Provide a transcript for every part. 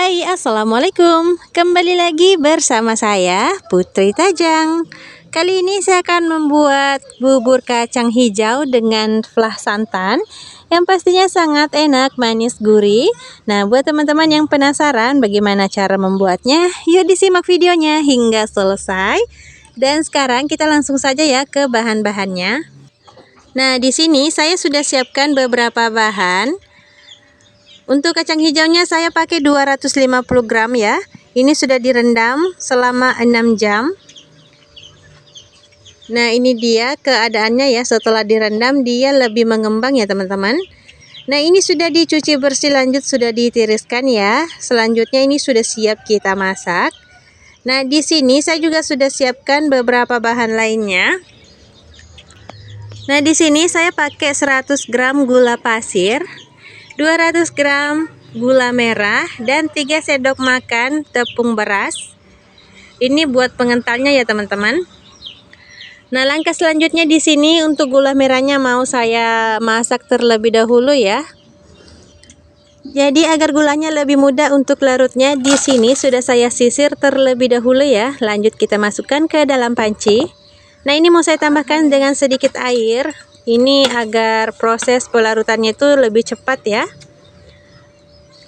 Hai, assalamualaikum. Kembali lagi bersama saya Putri Tajang. Kali ini saya akan membuat bubur kacang hijau dengan flah santan yang pastinya sangat enak, manis, gurih. Nah, buat teman-teman yang penasaran bagaimana cara membuatnya, yuk disimak videonya hingga selesai. Dan sekarang kita langsung saja ya ke bahan-bahannya. Nah, di sini saya sudah siapkan beberapa bahan. Untuk kacang hijaunya saya pakai 250 gram ya. Ini sudah direndam selama 6 jam. Nah, ini dia keadaannya ya, setelah direndam dia lebih mengembang ya teman-teman. Nah, ini sudah dicuci bersih, lanjut sudah ditiriskan ya. Selanjutnya ini sudah siap kita masak. Nah, di sini saya juga sudah siapkan beberapa bahan lainnya. Nah, di sini saya pakai 100 gram gula pasir, 200 gram gula merah, dan 3 sendok makan tepung beras. Ini buat pengentalnya ya teman-teman. Nah, langkah selanjutnya di sini untuk gula merahnya mau saya masak terlebih dahulu ya. Jadi agar gulanya lebih mudah untuk larutnya, di sini sudah saya sisir terlebih dahulu ya. Lanjut kita masukkan ke dalam panci. Nah, ini mau saya tambahkan dengan sedikit air. Ini agar proses pelarutannya itu lebih cepat ya.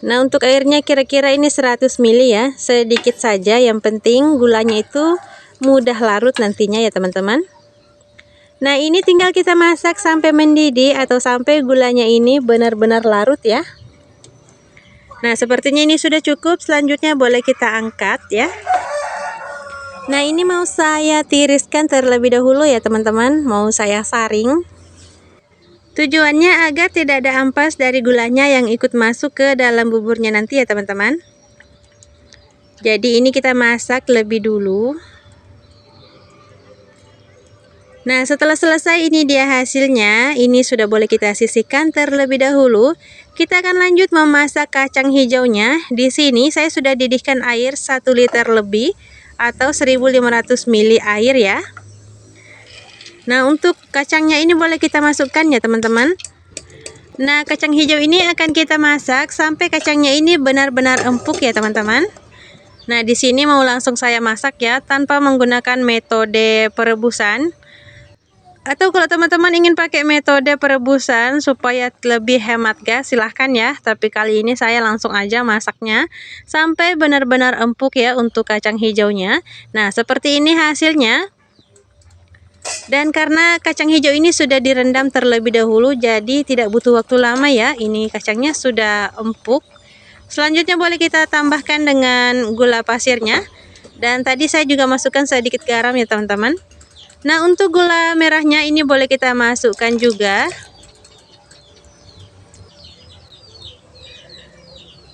Nah, untuk airnya kira-kira ini 100 ml ya, sedikit saja, yang penting gulanya itu mudah larut nantinya ya teman-teman. Nah, ini tinggal kita masak sampai mendidih atau sampai gulanya ini benar-benar larut ya. Nah, sepertinya ini sudah cukup, selanjutnya boleh kita angkat ya. Nah, ini mau saya tiriskan terlebih dahulu ya teman-teman, mau saya saring. Tujuannya agar tidak ada ampas dari gulanya yang ikut masuk ke dalam buburnya nanti ya teman-teman. Jadi ini kita masak lebih dulu. Nah, setelah selesai ini dia hasilnya. Ini sudah boleh kita sisihkan terlebih dahulu. Kita akan lanjut memasak kacang hijaunya. Di sini saya sudah didihkan air 1 liter lebih atau 1500 ml air ya. Nah, untuk kacangnya ini boleh kita masukkan ya teman-teman. Nah, kacang hijau ini akan kita masak sampai kacangnya ini benar-benar empuk ya teman-teman. Nah, di sini mau langsung saya masak ya tanpa menggunakan metode perebusan. Atau kalau teman-teman ingin pakai metode perebusan supaya lebih hemat gas, silahkan ya. Tapi kali ini saya langsung aja masaknya sampai benar-benar empuk ya untuk kacang hijaunya. Nah, seperti ini hasilnya. Dan karena kacang hijau ini sudah direndam terlebih dahulu, jadi tidak butuh waktu lama ya. Ini kacangnya sudah empuk. Selanjutnya boleh kita tambahkan dengan gula pasirnya. Dan tadi saya juga masukkan sedikit garam ya teman-teman. Nah, untuk gula merahnya ini boleh kita masukkan juga.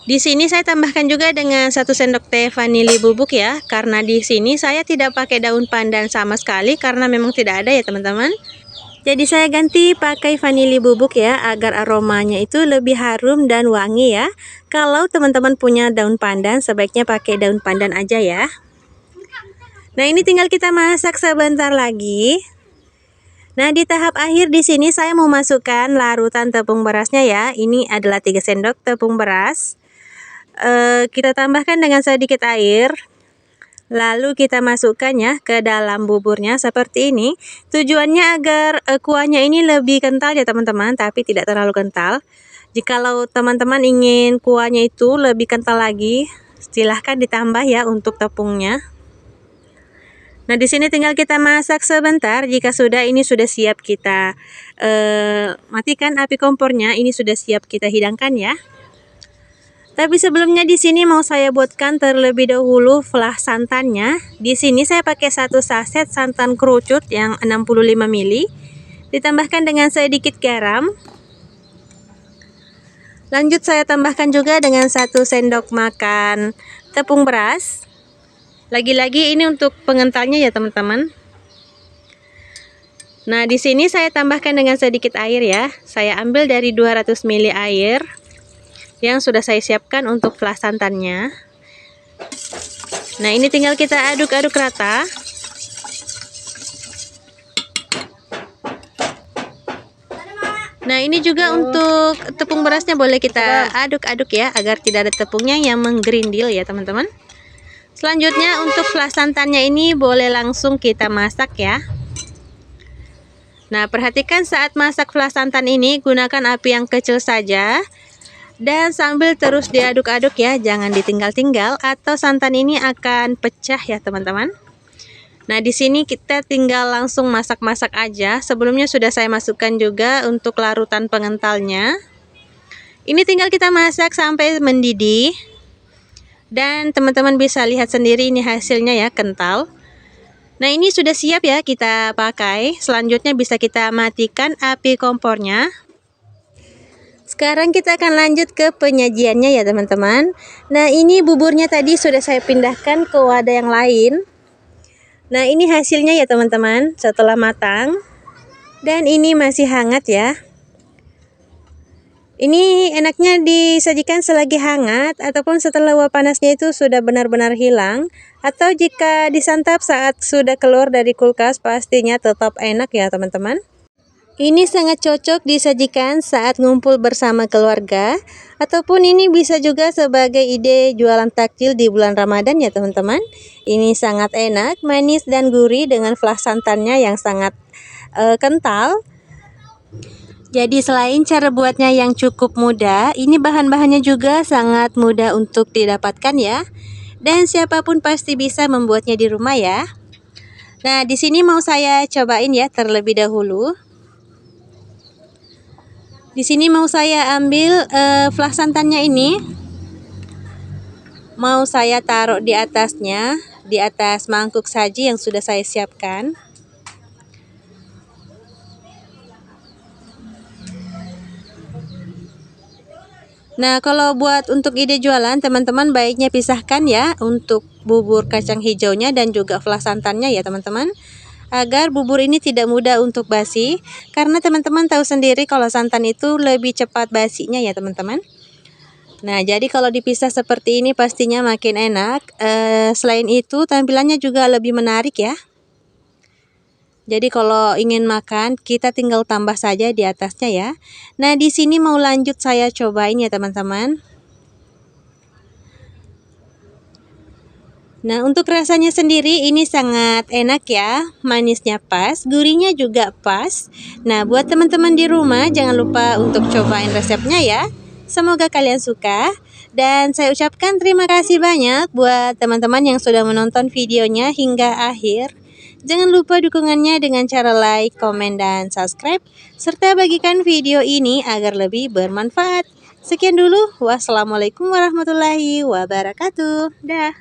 Di sini saya tambahkan juga dengan 1 sendok teh vanili bubuk ya, karena di sini saya tidak pakai daun pandan sama sekali karena memang tidak ada ya teman-teman. Jadi saya ganti pakai vanili bubuk ya, agar aromanya itu lebih harum dan wangi ya. Kalau teman-teman punya daun pandan, sebaiknya pakai daun pandan aja ya. Nah, ini tinggal kita masak sebentar lagi. Nah, di tahap akhir di sini saya mau masukkan larutan tepung berasnya ya. Ini adalah 3 sendok tepung beras. Kita tambahkan dengan sedikit air, lalu kita masukkan ya ke dalam buburnya seperti ini. Tujuannya agar kuahnya ini lebih kental ya teman-teman, tapi tidak terlalu kental. Jikalau teman-teman ingin kuahnya itu lebih kental lagi, silahkan ditambah ya untuk tepungnya. Nah, di sini tinggal kita masak sebentar. Jika sudah, ini sudah siap kita matikan api kompornya. Ini sudah siap kita hidangkan ya. Tapi sebelumnya di sini mau saya buatkan terlebih dahulu flah santannya. Di sini saya pakai 1 saset santan kerucut yang 65 ml. Ditambahkan dengan sedikit garam. Lanjut saya tambahkan juga dengan 1 sendok makan tepung beras. Lagi-lagi ini untuk pengentalnya ya teman-teman. Nah, di sini saya tambahkan dengan sedikit air ya. Saya ambil dari 200 ml air yang sudah saya siapkan untuk flah santannya. Nah, ini tinggal kita aduk-aduk rata. Nah, ini juga untuk tepung berasnya boleh kita aduk-aduk ya, agar tidak ada tepungnya yang menggerindil ya teman-teman. Selanjutnya untuk flas santannya ini boleh langsung kita masak ya. Nah, perhatikan saat masak flas santan ini gunakan api yang kecil saja. Dan sambil terus diaduk-aduk ya, jangan ditinggal-tinggal atau santan ini akan pecah ya teman-teman. Nah, di sini kita tinggal langsung masak-masak aja. Sebelumnya sudah saya masukkan juga untuk larutan pengentalnya. Ini tinggal kita masak sampai mendidih. Dan teman-teman bisa lihat sendiri ini hasilnya ya, kental. Nah, ini sudah siap ya kita pakai. Selanjutnya bisa kita matikan api kompornya. Sekarang kita akan lanjut ke penyajiannya ya teman-teman. Nah, ini buburnya tadi sudah saya pindahkan ke wadah yang lain. Nah, ini hasilnya ya teman-teman setelah matang. Dan ini masih hangat ya. Ini enaknya disajikan selagi hangat ataupun setelah uap panasnya itu sudah benar-benar hilang. Atau jika disantap saat sudah keluar dari kulkas pastinya tetap enak ya teman-teman. Ini sangat cocok disajikan saat ngumpul bersama keluarga. Ataupun ini bisa juga sebagai ide jualan takjil di bulan Ramadan ya teman-teman. Ini sangat enak, manis dan gurih dengan flas santannya yang sangat kental. Jadi selain cara buatnya yang cukup mudah, ini bahan-bahannya juga sangat mudah untuk didapatkan ya. Dan siapapun pasti bisa membuatnya di rumah ya. Nah, di sini mau saya cobain ya terlebih dahulu. Di sini mau saya ambil flas santannya ini. Mau saya taruh di atasnya, di atas mangkuk saji yang sudah saya siapkan. Nah, kalau buat untuk ide jualan, teman-teman baiknya pisahkan ya untuk bubur kacang hijaunya dan juga flas santannya ya teman-teman. Agar bubur ini tidak mudah untuk basi, karena teman-teman tahu sendiri kalau santan itu lebih cepat basinya ya teman-teman. Nah, jadi kalau dipisah seperti ini pastinya makin enak. Selain itu tampilannya juga lebih menarik ya. Jadi kalau ingin makan kita tinggal tambah saja di atasnya ya. Nah, di sini mau lanjut saya cobain ya teman-teman. Nah, untuk rasanya sendiri ini sangat enak ya, manisnya pas, gurihnya juga pas. Nah, buat teman-teman di rumah jangan lupa untuk cobain resepnya ya. Semoga kalian suka. Dan saya ucapkan terima kasih banyak buat teman-teman yang sudah menonton videonya hingga akhir. Jangan lupa dukungannya dengan cara like, komen, dan subscribe. Serta bagikan video ini agar lebih bermanfaat. Sekian dulu, wassalamualaikum warahmatullahi wabarakatuh. Dah.